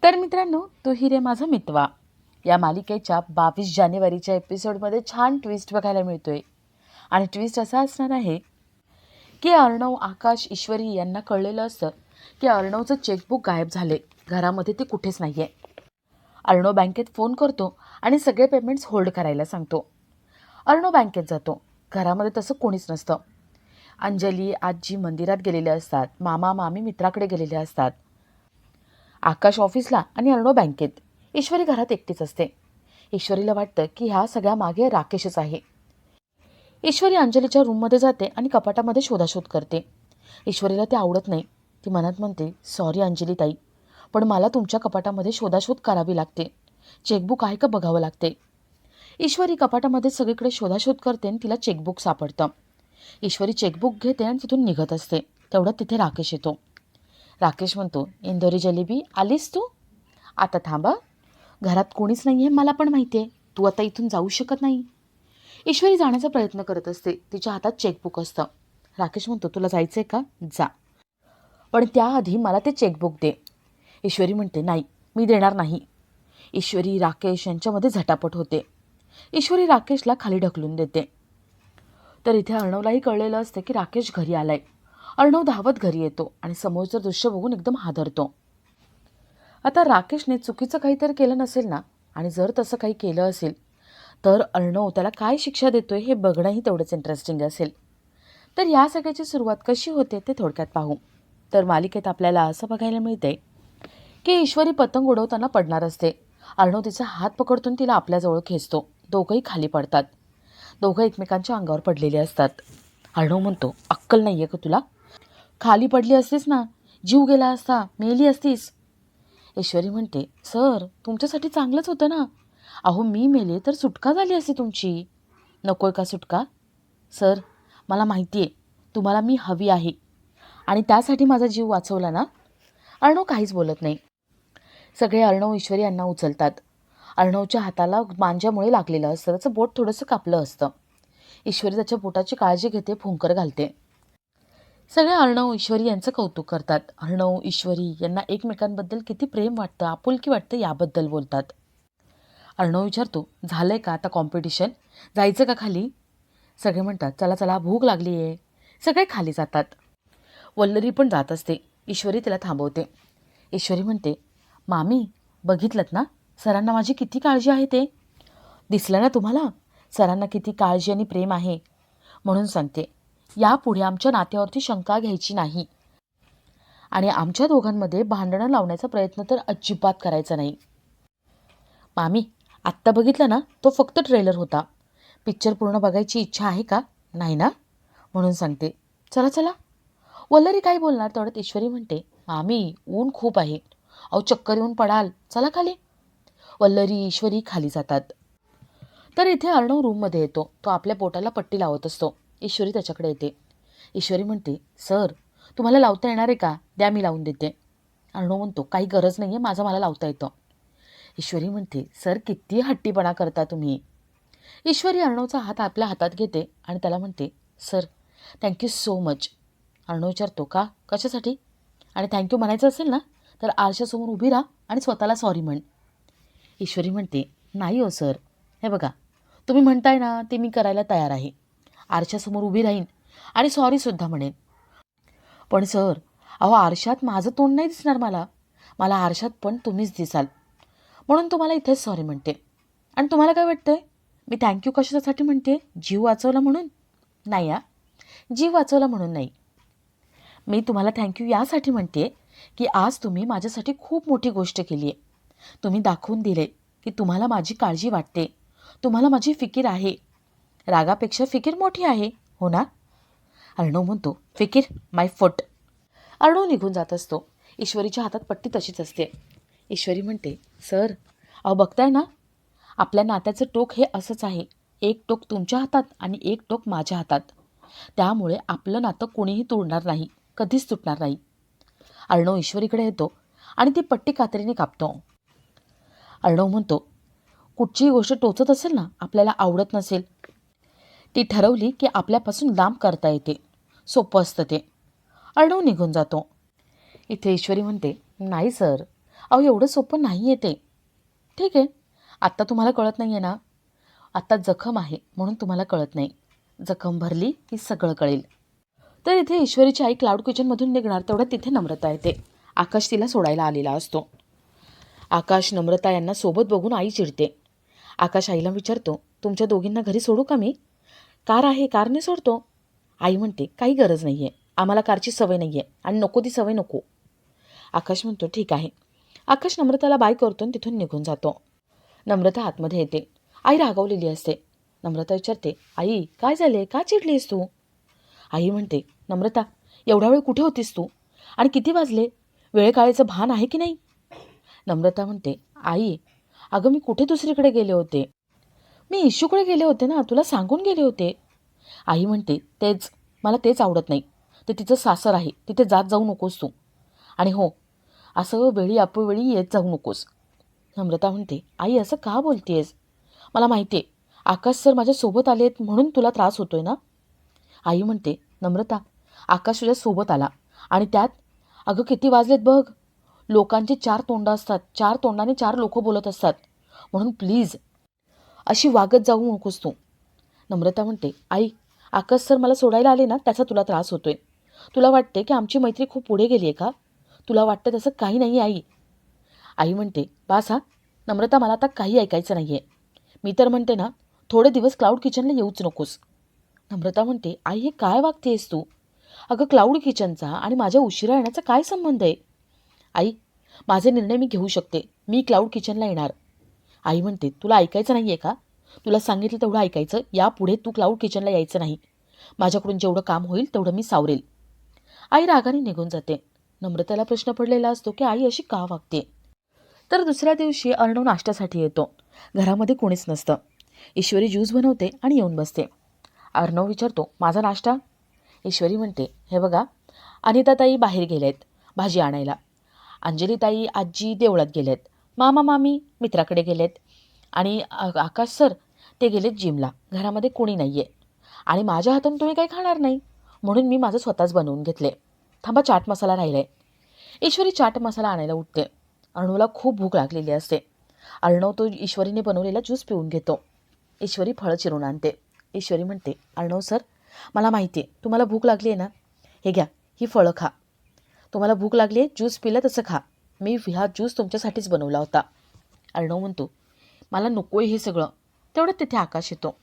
तर मित्रांनो, तू ही रे माझा मितवा या मालिकेच्या 22 जानेवारीच्या एपिसोडमध्ये छान ट्विस्ट बघायला मिळतोय. आणि ट्विस्ट असा असणार आहे की अर्णव, आकाश, ईश्वरी यांना कळलेलं असतं की अर्णवचं चेकबुक गायब झाले. घरामध्ये ते कुठेच नाही आहे. अर्णव बँकेत फोन करतो आणि सगळे पेमेंट्स होल्ड करायला सांगतो. अर्णव बँकेत जातो. घरामध्ये तसं कोणीच नसतं. अंजली, आजी मंदिरात गेलेले असतात. मामा, मामी मित्राकडे गेलेले असतात. आकाश ऑफिसला आणि अर्णव बँकेत. ईश्वरी घरात एकटीच असते. ईश्वरीला वाटतं की ह्या सगळ्या मागे राकेशच आहे. ईश्वरी अंजलीच्या रूममध्ये जाते आणि कपाटामध्ये शोधाशोध करते. ईश्वरीला ते आवडत नाही. ती मनात म्हणते, सॉरी अंजली ताई, पण मला तुमच्या कपाटामध्ये शोधाशोध करावी लागते. चेकबुक आहे का बघावं लागते. ईश्वरी कपाटामध्ये सगळीकडे शोधाशोध करते आणि तिला चेकबुक सापडतं. ईश्वरी चेकबुक घेते आणि तिथून निघत असते. तेवढ्यात तिथे राकेश येतो. राकेश म्हणतो, इंदोरी जलेबी आलीस तू? आता थांबा, घरात कोणीच नाही आहे मला पण माहिती आहे. तू आता इथून जाऊ शकत नाही. ईश्वरी जाण्याचा प्रयत्न करत असते. तिच्या हातात चेकबुक असतं. राकेश म्हणतो, तुला जायचं आहे का? जा, पण त्याआधी मला ते चेकबुक दे. ईश्वरी म्हणते, नाही, मी देणार नाही. ईश्वरी, राकेश यांच्यामध्ये झटापट होते. ईश्वरी राकेशला खाली ढकलून देते. तर इथे अर्णवलाही कळलेलं असतं की राकेश घरी आलाय. अर्णव धावत घरी येतो आणि समोरचं दृश्य बघून एकदम हादरतो. आता राकेशने चुकीचं काहीतरी केलं नसेल ना, आणि जर तसं काही केलं असेल तर अर्णव त्याला काय शिक्षा देतोय हे बघणंही तेवढंच इंटरेस्टिंग असेल. तर या सगळ्याची सुरुवात कशी होते ते थोडक्यात पाहू. तर मालिकेत आपल्याला असं बघायला मिळतंय की ईश्वरी पतंग उडवताना पडणार असते. अर्णव तिचा हात पकडतून तिला आपल्याजवळ खेचतो. दोघंही खाली पडतात. दोघं एकमेकांच्या अंगावर पडलेले असतात. अर्णव म्हणतो, अक्कल नाही आहे का तुला? खाली पडली असतीस ना, जीव गेला असता, मेली असतीस. ईश्वरी म्हणते, सर तुमच्यासाठी चांगलंच होतं ना. अहो मी मेले तर सुटका झाली असती तुमची. नकोय का सुटका? सर मला माहिती आहे तुम्हाला मी हवी आहे आणि त्यासाठी माझा जीव वाचवला ना. अर्णव काहीच बोलत नाही. सगळे अर्णव ईश्वरी यांना उचलतात. अर्णवच्या हाताला मांज्यामुळे लागलेलं असतं. त्याचं बोट थोडंसं कापलं असतं. ईश्वरी त्याच्या बोटाची काळजी घेते, फुंकर घालते. सगळे अर्णव ईश्वरी यांचं कौतुक करतात. अर्णव, ईश्वरी यांना एकमेकांबद्दल किती प्रेम वाटतं, आपुलकी वाटतं याबद्दल बोलतात. अर्णव विचारतो, झालंय का आता कॉम्पिटिशन? जायचं का खाली? सगळे म्हणतात, चला चला भूक लागली आहे. सगळे खाली जातात. वल्लरी पण जात असते. ईश्वरी तिला थांबवते. ईश्वरी म्हणते, मामी बघितलंत ना सरांना माझी किती काळजी आहे ते? दिसलं ना तुम्हाला सरांना किती काळजी आणि प्रेम आहे? म्हणून सांगते, यापुढे आमच्या नात्यावरती शंका घ्यायची नाही आणि आमच्या दोघांमध्ये भांडणं लावण्याचा प्रयत्न तर अजिबात करायचा नाही. मामी आत्ता बघितलं ना, तो फक्त ट्रेलर होता. पिक्चर पूर्ण बघायची इच्छा आहे का? नाही ना? म्हणून सांगते, चला चला. वल्लरी काय बोलणार तेवढ्यात ईश्वरी म्हणते, मामी ऊन खूप आहे, अहो चक्कर येऊन पडाल, चला खाली. वल्लरी, ईश्वरी खाली जातात. तर इथे अर्णव रूममध्ये येतो. तो आपल्या बोटाला पट्टी लावत असतो. ईश्वरी त्याच्याकडे येते. ईश्वरी म्हणते, सर तुम्हाला लावता येणार आहे का? द्या मी लावून देते. अर्णव म्हणतो, काही गरज नाही आहे, माझं मला लावता येतं. ईश्वरी म्हणते, सर किती हट्टीपणा करता तुम्ही. ईश्वरी अर्णवचा हात आपल्या हातात घेते आणि त्याला म्हणते, sir thank you so much. Arnav विचारतो, का? कशासाठी? आणि थँक्यू म्हणायचं असेल ना तर आरशासमोर उभी राहा आणि स्वतःला सॉरी म्हण. ईश्वरी म्हणते, नाही हो सर, हे बघा तुम्ही म्हणताय ना ते मी करायला तयार आहे. आरशासमोर उभी राहीन आणि सॉरीसुद्धा म्हणेन. पण सर अहो आरशात माझं तोंड नाही दिसणार मला. मला आरशात पण तुम्हीच दिसाल. म्हणून तुम्हाला इथेच सॉरी म्हणते. आणि तुम्हाला काय वाटतंय मी थँक्यू कशासाठी म्हणते? जीव वाचवला म्हणून? नाही हा, जीव वाचवला म्हणून नाही. मी तुम्हाला थँक्यू यासाठी म्हणते की आज तुम्ही माझ्यासाठी खूप मोठी गोष्ट केली आहे. तुम्ही दाखवून दिले की तुम्हाला माझी काळजी वाटते, तुम्हाला माझी फिकीर आहे. रागापेक्षा फिकीर मोठी आहे, हो ना? अर्णव म्हणतो, फिकीर माय फुट. अर्णव निघून जात असतो. ईश्वरीच्या हातात पट्टी तशीच असते. ईश्वरी म्हणते, सर अहो बघताय ना, आपल्या नात्याचं टोक हे असंच आहे. एक टोक तुमच्या हातात आणि एक टोक माझ्या हातात. त्यामुळे आपलं नातं कोणीही तोडणार नाही, कधीच तुटणार नाही. अर्णव ईश्वरीकडे येतो आणि ती पट्टी कात्रीने कापतो. अर्णव म्हणतो, कुठचीही गोष्ट टोचत असेल ना, आपल्याला आवडत नसेल, ती ठरवली की आपल्यापासून लांब करता येते. सोपं असतं ते. अर्णव निघून जातो. इथे ईश्वरी म्हणते, नाही सर, अहो एवढं सोपं नाही आहे ते. ठीक आहे, आत्ता तुम्हाला कळत नाही आहे ना, आत्ता जखम आहे म्हणून तुम्हाला कळत नाही. जखम भरली की सगळं कळेल. तर इथे ईश्वरीची आई क्लाउड किचनमधून निघणार तेवढ्यात तिथे नम्रता येते. आकाश तिला सोडायला आलेला असतो. आकाश नम्रता यांना सोबत बघून आई चिडते. आकाश आईला विचारतो, तुमच्या दोघींना घरी सोडू का मी? कार आहे, कारने सोडतो. आई म्हणते, काही गरज नाही आहे, आम्हाला कारची सवय नाही आहे आणि नको ती सवय नको. आकाश म्हणतो, ठीक आहे. आकाश नम्रताला बाय करतो आणि तिथून निघून जातो. नम्रता आतमध्ये येते. आई रागावलेली असते. नम्रता विचारते, आई काय झाले, का चिडलीस तू? आई म्हणते, नम्रता एवढा वेळ कुठे होतीस तू आणि किती वाजले? वेळ काळेचं भान आहे की नाही? नम्रता म्हणते, आई अगं मी कुठे दुसरीकडे गेले होते, मी इशूकडे गेले होते ना, तुला सांगून गेले होते. आई म्हणते, तेच मला तेच आवडत नाही. ते तिचं सासर आहे, तिथे जात जाऊ नकोस तू. आणि हो, असं वेळी अपवेळी येत जाऊ नकोस. नम्रता म्हणते, आई असं का बोलतेस? मला माहिती आहे आकाश सर माझ्यासोबत आलेत म्हणून तुला त्रास होतोय ना. आई म्हणते, नम्रता आकाश तुझ्या सोबत आला आणि त्यात अगं किती वाजलेत बघ. लोकांची 4 तोंडं असतात, 4 तोंडाने 4 लोक बोलत असतात, म्हणून प्लीज अशी वागत जाऊ नकोस तू. नम्रता म्हणते, आई आकाश सर मला सोडायला आले ना, त्याचा तुला त्रास होतोय. तुला वाटते की आमची मैत्री खूप पुढे गेली आहे का? तुला वाटतं तसं काही नाही आई. आई म्हणते, बास हा, नम्रता मला आता काही ऐकायचं नाही आहे. मी तर म्हणते ना, थोडे दिवस क्लाउड किचनला येऊच नकोस. नम्रता म्हणते, आई हे काय वागतेस तू? अगं क्लाउड किचनचा आणि माझ्या उशिरा येण्याचा काय संबंध आहे? आई माझे निर्णय मी घेऊ शकते, मी क्लाउड किचनला येणार. आई म्हणते, तुला ऐकायचं नाही आहे का? तुला सांगितलं तेवढं ऐकायचं, यापुढे तू क्लाउड किचनला यायचं नाही. माझ्याकडून जेवढं काम होईल तेवढं मी सावरेल. आई रागाने निघून जाते. नम्रताला प्रश्न पडलेला असतो की आई अशी का वागते. तर दुसऱ्या दिवशी अर्णव नाश्त्यासाठी येतो. घरामध्ये कोणीच नसतं. ईश्वरी ज्यूस बनवते आणि येऊन बसते. अर्णव विचारतो, माझा नाश्ता? ईश्वरी म्हणते, हे बघा अनिताताई बाहेर गेलेत भाजी आणायला, अंजलीताई आजी देवळात गेलेत, मामा मामी मित्राकडे गेलेत आणि आकाश सर ते गेलेत जिमला. घरामध्ये कोणी नाही आहे आणि माझ्या हातून तुम्ही काही खाणार नाही म्हणून मी माझं स्वतःच बनवून घेतले. थांबा, चाट मसाला राहिला आहे. ईश्वरी चाट मसाला आणायला उठते. अर्णवला खूप भूक लागलेली असते. अर्णव तो ईश्वरीने बनवलेला ज्यूस पिऊन घेतो. ईश्वरी फळं चिरून आणते. ईश्वरी म्हणते, अर्णव सर मला माहिती आहे तुम्हाला भूक लागली आहे ना, हे घ्या ही फळं खा. तुम्हाला भूक लागली आहे, ज्यूस पिलं तसं खा. मी हा ज्यूस तुमच्यासाठीच बनवला होता. अर्णव म्हणतो, मला नको आहे हे सगळं. तेवढ्यात तिथे आकाश येतो.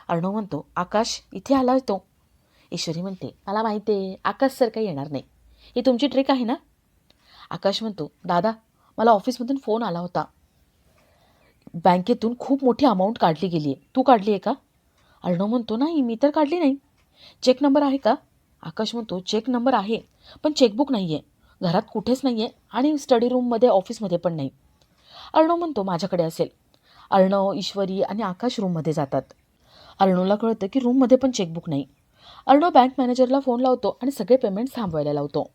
अर्णव म्हणतो, आकाश इथे आला येतो. ईश्वरी म्हणते, मला माहिती आहे आकाश सर काही येणार नाही, ही तुमची ट्रिक आहे ना. आकाश म्हणतो, दादा मला ऑफिसमधून फोन आला होता, बँकेतून खूप मोठी अमाऊंट काढली गेली आहे, तू काढली आहे का? अर्णव म्हणतो, नाही मी तर काढली नाही. चेक नंबर आहे का? आकाश म्हणतो, चेक नंबर आहे पण चेकबुक नाही आहे, घरात कुठेच नाही आहे आणि स्टडी रूममध्ये ऑफिसमध्ये पण नाही. अर्णव म्हणतो, माझ्याकडे असेल. अर्णव, ईश्वरी आणि आकाश रूममध्ये जातात. अर्णवला कळतं की रूममध्ये पण चेकबुक नाही. अर्णव बँक मॅनेजरला फोन लावतो आणि सगळे पेमेंट्स थांबवायला लावतो.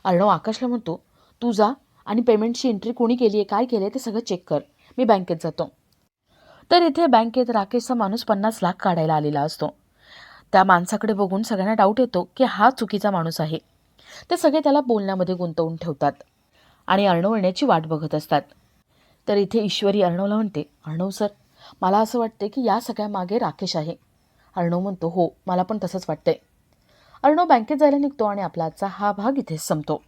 अर्णव आकाशला म्हणतो, तू जा आणि पेमेंटची एंट्री कोणी केली आहे, काय केलं आहे ते सगळं चेक कर, मी बँकेत जातो. तर इथे बँकेत राकेशचा माणूस 50 लाख काढायला आलेला असतो. त्या माणसाकडे बघून सगळ्यांना डाऊट येतो की हा चुकीचा माणूस आहे. ते सगळे त्याला बोलण्यामध्ये गुंतवून ठेवतात आणि अर्णव येण्याची वाट बघत असतात. तर इथे ईश्वरी अर्णवला म्हणते, अर्णव सर मला असं वाटते की या सगळ्यामागे राकेश आहे. अर्णव म्हणतो, हो मला पण तसंच वाटतंय. अर्णव बँकेत जायला निघतो आणि आपला आजचा हा भाग इथेच संपतो.